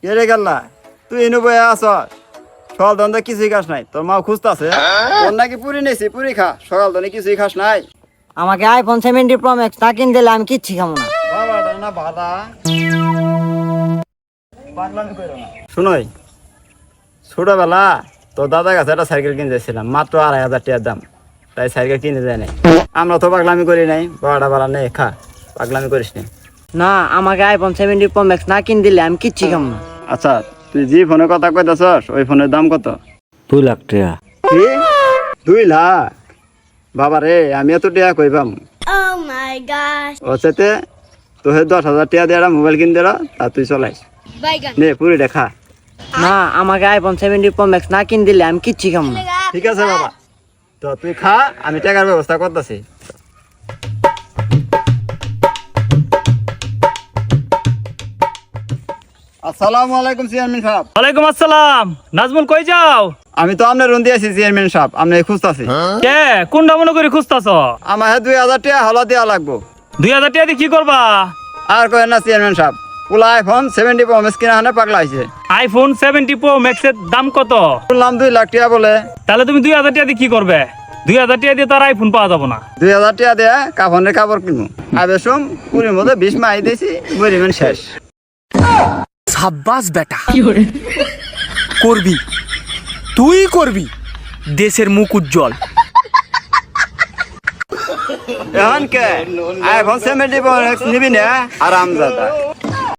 কেড়ে গেলা তুই এনে বয়ে আস সকাল ধন্দা কিছুই খাস নাই তোর মা খুঁজতাছে তোর নাকি পুরি নেছি পুরি খা সকাল ধনে কিছুই খাস নাই আমাকে আইফোন 70 প্রো ম্যাক্স না কিনে দিলে আমি কিচ্ছু খাবো না। বাবাটা না বাবা পাগলামি কইরো না শুনোই ছোটবেলা তোর দাদার কাছে একটা সাইকেল কিনে যাচ্ছিলাম মাত্র 2,500 টাকার দাম তাই সাইকেল কিনে যায় নাই আমরা তো পাগলামি করি নাই বাবাটা বাড়া নেই খা পাগলামি করিস নি না আমাকে আইফোন 70 প্রো ম্যাক্স না কিনে দিলে আমি কিচ্ছু খাবো না। আচ্ছা তুই যে ফোনের কথা কইতাছস ওই ফোনের দাম কত 2 লাখ টাকা। কি 2 লাখ বাবা রে আমি এত টাকা কইবাম Oh my gosh. ও সাথে তোহে 10,000 টাকা দিয়ে একটা মোবাইল কিনে দিলা তা তুই চলাইস Baigan. নে পুরি দেখা না আমাকে আইফোন 70 প্রো ম্যাক্স না কিনে দিলে আমি কিচ্ছু খাবো না। ঠিক আছে বাবা তো তুই খা আমি টাকার ব্যবস্থা করতেছি আসসালামু আলাইকুম চেয়ারম্যান সাহেব ওয়ালাইকুম আসসালাম। নাজমুল কই যাও? আমি তো আপনার রুন দিয়েছি চেয়ারম্যান সাহেব আপনি খুঁজতাছি কে কোনটা মনে করে খুঁজতাছ? আমার 2,000 টাকা হলা দেওয়া লাগবো 2000 টাকা দিয়ে কি করবা? আর কয়েন না চেয়ারম্যান সাহেব পুলা আইফোন 70 প্রো ম্যাক্স কিনা হানে পাগলা হয়েছে আইফোন 70 প্রো ম্যাক্সের দাম কত? শুনলাম 2 লাখ টাকা বলে তাহলে তুমি 2000 টাকা দিয়ে কি করবে? 2000 টাকা দিয়ে তো আর আইফোন পাওয়া যাবে না। 2,000 টাকা দিয়ে কাফনের কাপড় কিনবো আবেশম পুরীর মধ্যে 20 মাই দিয়েছি বরিমেন শেষ সাব্বাস বেটা করবি তুই করবি দেশের মুখ উজ্জ্বল। এখন কে আইফোন 70 প্রো ম্যাক্স নিবি না আরাম দাদা